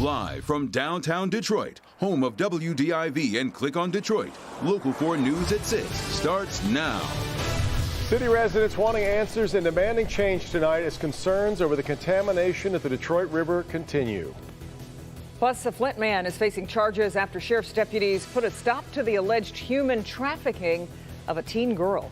Live from downtown Detroit, home of WDIV and Click on Detroit, Local 4 News at 6 starts now. City residents wanting answers and demanding change tonight as concerns over the contamination at the Detroit River continue. Plus, a Flint man is facing charges after sheriff's deputies put a stop to the alleged human trafficking of a teen girl.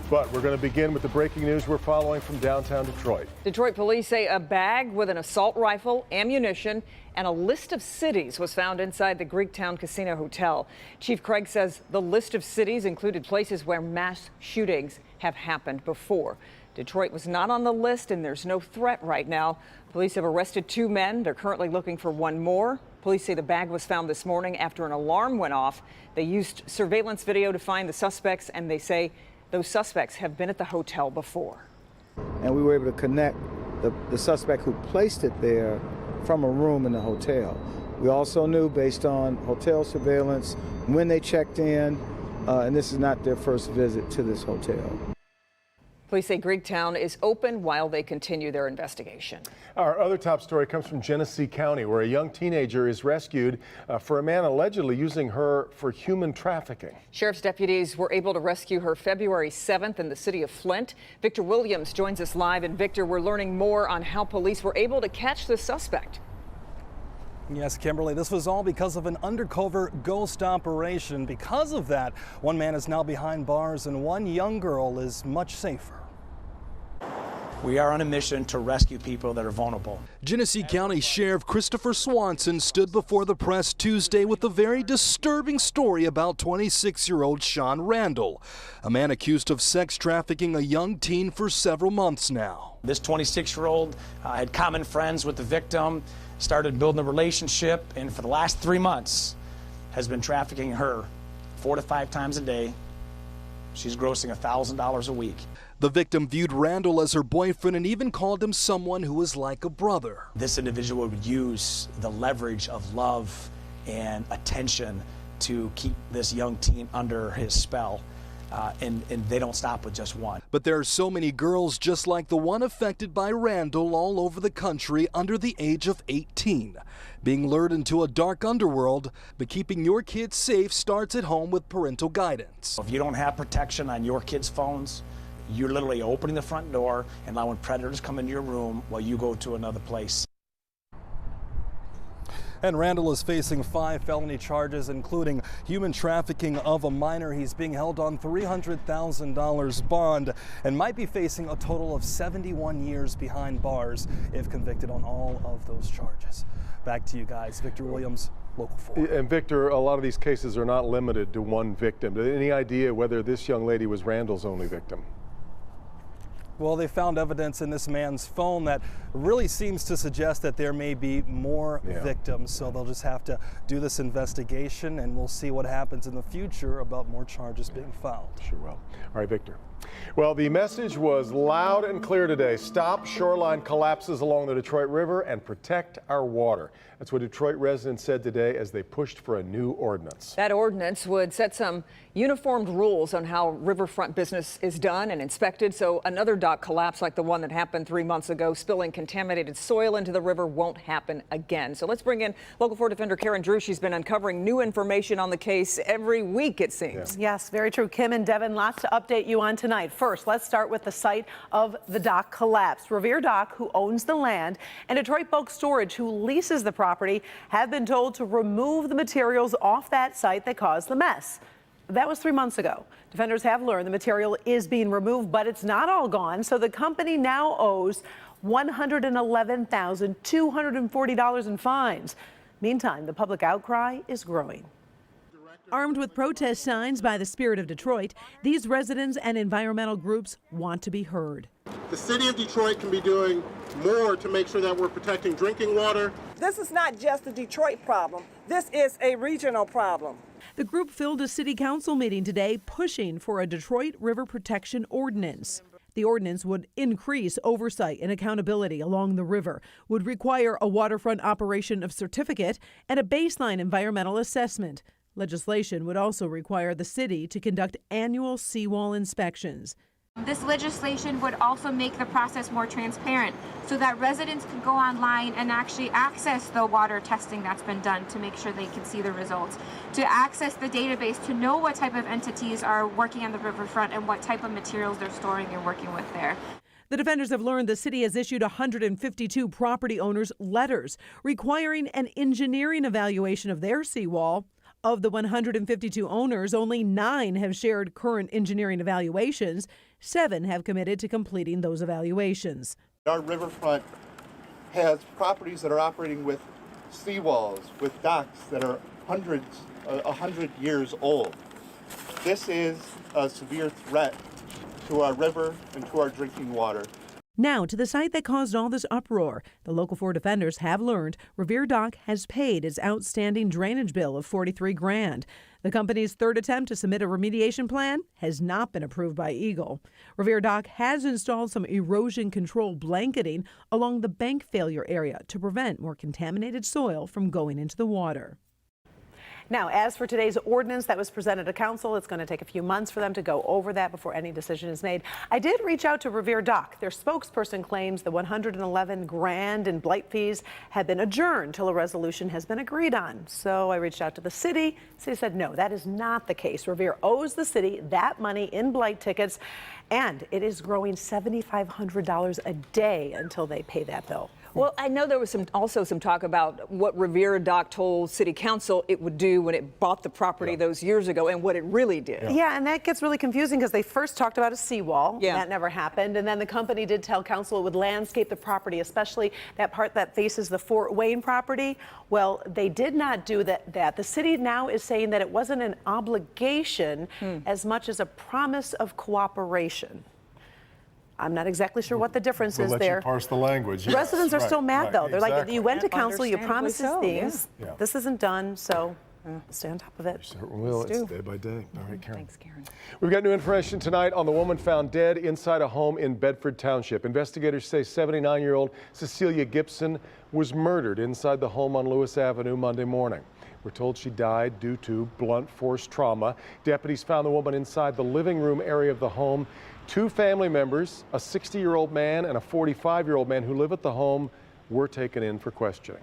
But we're going to begin with the breaking news we're following from downtown Detroit. Detroit police say a bag with an assault rifle, ammunition, and a list of cities was found inside the Greektown Casino Hotel. Chief Craig says the list of cities included places where mass shootings have happened before. Detroit was not on the list, and there's no threat right now. Police have arrested 2 men. They're currently looking for 1 more. Police say the bag was found this morning after an alarm went off. They used surveillance video to find the suspects, and they say those suspects have been at the hotel before. And we were able to connect the suspect who placed it there from a room in the hotel. We also knew, based on hotel surveillance, when they checked in, and this is not their first visit to this hotel. Police say Greektown is open while they continue their investigation. Our other top story comes from Genesee County, where a young teenager is rescued for a man allegedly using her for human trafficking. Sheriff's deputies were able to rescue her February 7th in the city of Flint. Victor Williams joins us live. And Victor, we're learning more on how police were able to catch the suspect. Yes, Kimberly, this was all because of an undercover ghost operation. Because of that, 1 man is now behind bars and 1 young girl is much safer. We are on a mission to rescue people that are vulnerable. Genesee County Sheriff Christopher Swanson stood before the press Tuesday with a very disturbing story about 26-year-old Sean Randall, a man accused of sex trafficking a young teen for several months now. This 26-year-old had common friends with the victim, started building a relationship, and for the last 3 months has been trafficking her 4 to 5 times a day. She's grossing $1,000 a week. The victim viewed Randall as her boyfriend and even called him someone who was like a brother. This individual would use the leverage of love and attention to keep this young teen under his spell. And they don't stop with just 1. But there are so many girls just like the one affected by Randall all over the country under the age of 18, being lured into a dark underworld. But keeping your kids safe starts at home with parental guidance. If you don't have protection on your kids' phones, you're literally opening the front door and allowing predators come into your room while you go to another place. And Randall is facing 5 felony charges, including human trafficking of a minor. He's being held on $300,000 bond and might be facing a total of 71 years behind bars if convicted on all of those charges. Back to you guys. Victor Williams, Local 4. And Victor, a lot of these cases are not limited to 1 victim. Any idea whether this young lady was Randall's only victim? Well, they found evidence in this man's phone that really seems to suggest that there may be more victims. So they'll just have to do this investigation, and we'll see what happens in the future about more charges being filed. Sure will. All right, Victor. Well, the message was loud and clear today. Stop shoreline collapses along the Detroit River and protect our water. That's what Detroit residents said today as they pushed for a new ordinance. That ordinance would set some uniformed rules on how riverfront business is done and inspected, so another dock collapse like the one that happened 3 months ago, spilling contaminated soil into the river, won't happen again. So let's bring in Local 4 Defender Karen Drew. She's been uncovering new information on the case every week, it seems. Yes, very true. Kim and Devin, lots to update you on tonight. First, let's start with the site of the dock collapse. Revere Dock, who owns the land, and Detroit Bulk Storage, who leases the property, have been told to remove the materials off that site that caused the mess. That was 3 months ago. Defenders have learned the material is being removed, but it's not all gone. So the company now owes $111,240 in fines. Meantime, the public outcry is growing. Armed with protest signs by the Spirit of Detroit, these residents and environmental groups want to be heard. The city of Detroit can be doing more to make sure that we're protecting drinking water. This is not just a Detroit problem. This is a regional problem. The group filled a city council meeting today pushing for a Detroit River Protection Ordinance. The ordinance would increase oversight and accountability along the river, would require a waterfront operation of certificate and a baseline environmental assessment. Legislation would also require the city to conduct annual seawall inspections. This legislation would also make the process more transparent so that residents can go online and actually access the water testing that's been done to make sure they can see the results, to access the database to know what type of entities are working on the riverfront and what type of materials they're storing and working with there. The defenders have learned the city has issued 152 property owners letters requiring an engineering evaluation of their seawall. Of the 152 owners, only 9 have shared current engineering evaluations. 7 have committed to completing those evaluations. Our riverfront has properties that are operating with seawalls, with docks that are 100 years old. This is a severe threat to our river and to our drinking water. Now to the site that caused all this uproar. The Local 4 defenders have learned Revere Dock has paid its outstanding drainage bill of $43 grand. The company's third attempt to submit a remediation plan has not been approved by Eagle. Revere Dock has installed some erosion control blanketing along the bank failure area to prevent more contaminated soil from going into the water. Now, as for today's ordinance that was presented to council, it's going to take a few months for them to go over that before any decision is made. I did reach out to Revere Dock. Their spokesperson claims the $111 grand in blight fees have been adjourned till a resolution has been agreed on. So I reached out to the city. The city said, no, that is not the case. Revere owes the city that money in blight tickets, and it is growing $7,500 a day until they pay that bill. Well, I know there was also some talk about what Revere Dock told City Council it would do when it bought the property those years ago and what it really did. Yeah, and that gets really confusing because they first talked about a seawall. Yeah. That never happened. And then the company did tell council it would landscape the property, especially that part that faces the Fort Wayne property. Well, they did not do that. The city now is saying that it wasn't an obligation as much as a promise of cooperation. I'm not exactly sure what the difference is there. We'll let you parse the language. Yes. Residents are still mad, though. They're exactly. like, you went to council, you promised us things. Yeah. This isn't done, so stay on top of it. Certainly will. It's day by day. All right, Karen. Thanks, Karen. We've got new information tonight on the woman found dead inside a home in Bedford Township. Investigators say 79-year-old Cecilia Gibson was murdered inside the home on Lewis Avenue Monday morning. We're told she died due to blunt force trauma. Deputies found the woman inside the living room area of the home. 2 family members, a 60-year-old man and a 45-year-old man who live at the home, were taken in for questioning.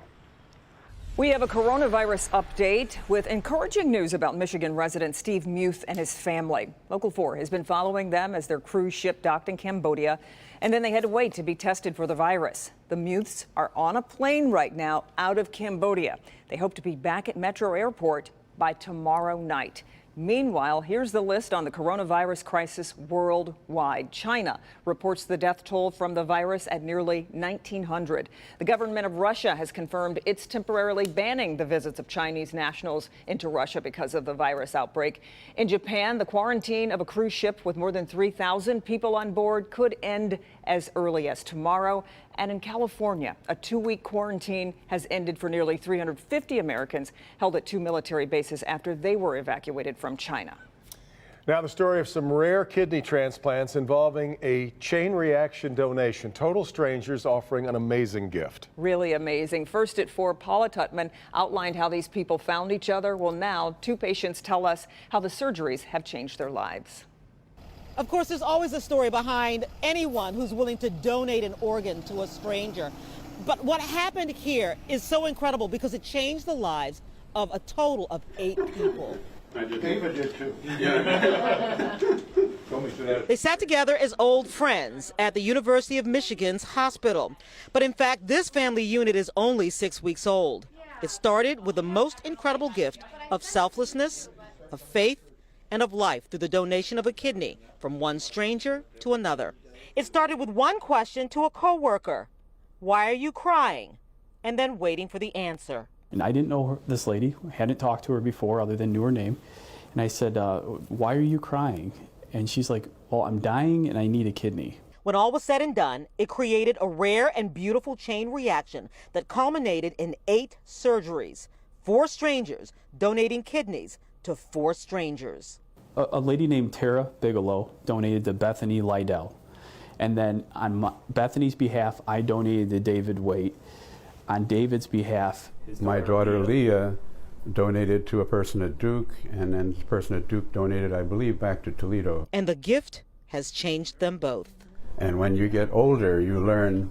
We have a coronavirus update with encouraging news about Michigan resident Steve Muth and his family. Local 4 has been following them as their cruise ship docked in Cambodia, and then they had to wait to be tested for the virus. The Muths are on a plane right now out of Cambodia. They hope to be back at Metro Airport by tomorrow night. Meanwhile, here's the list on the coronavirus crisis worldwide. China reports the death toll from the virus at nearly 1,900. The government of Russia has confirmed it's temporarily banning the visits of Chinese nationals into Russia because of the virus outbreak. In Japan, the quarantine of a cruise ship with more than 3,000 people on board could end as early as tomorrow. And in California, a 2-week quarantine has ended for nearly 350 Americans held at 2 military bases after they were evacuated from China. Now the story of some rare kidney transplants involving a chain reaction donation. Total strangers offering an amazing gift. Really amazing. First at 4, Paula Tutman outlined how these people found each other. Well, now 2 patients tell us how the surgeries have changed their lives. Of course, there's always a story behind anyone who's willing to donate an organ to a stranger. But what happened here is so incredible because it changed the lives of a total of 8 people. David did too. They sat together as old friends at the University of Michigan's hospital. But in fact, this family unit is only 6 weeks old. It started with the most incredible gift of selflessness, of faith, and of life through the donation of a kidney from one stranger to another. It started with one question to a coworker. Why are you crying? And then waiting for the answer. And I didn't know this lady, hadn't talked to her before other than knew her name. And I said, why are you crying? And she's like, well, I'm dying and I need a kidney. When all was said and done, it created a rare and beautiful chain reaction that culminated in 8 surgeries. 4 strangers donating kidneys to 4 strangers. A lady named Tara Bigelow donated to Bethany Lydell. And then on Bethany's behalf, I donated to David Waite. On David's behalf, my daughter Leah donated to a person at Duke, and then the person at Duke donated, I believe, back to Toledo. And the gift has changed them both. And when you get older, you learn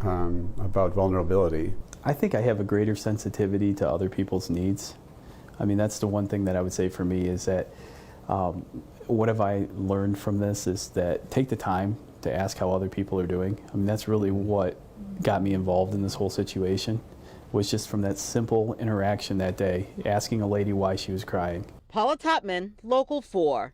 about vulnerability. I think I have a greater sensitivity to other people's needs. I mean, that's the one thing that I would say for me is that what have I learned from this is that take the time to ask how other people are doing. I mean, that's really what got me involved in this whole situation, was just from that simple interaction that day, asking a lady why she was crying. Paula Topman, Local 4.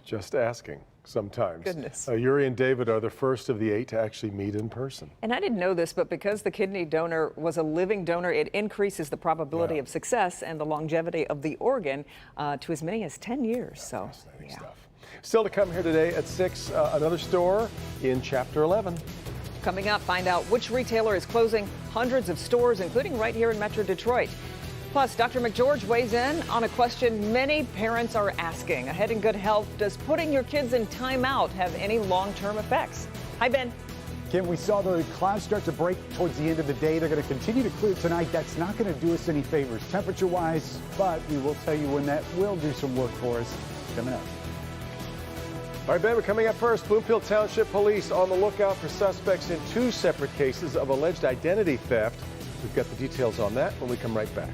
Just asking sometimes. Goodness. Yuri and David are the first of the 8 to actually meet in person. And I didn't know this, but because the kidney donor was a living donor, it increases the probability of success and the longevity of the organ to as many as 10 years. So, stuff. Still to come here today at 6, another store in Chapter 11. Coming up, find out which retailer is closing hundreds of stores, including right here in Metro Detroit. Plus, Dr. McGeorge weighs in on a question many parents are asking. Ahead in Good Health, does putting your kids in timeout have any long-term effects? Hi, Ben. Kim, we saw the clouds start to break towards the end of the day. They're going to continue to clear tonight. That's not going to do us any favors temperature-wise, but we will tell you when that will do some work for us coming up. All right, Ben, we're coming up first. Bloomfield Township Police on the lookout for suspects in 2 separate cases of alleged identity theft. We've got the details on that when we come right back.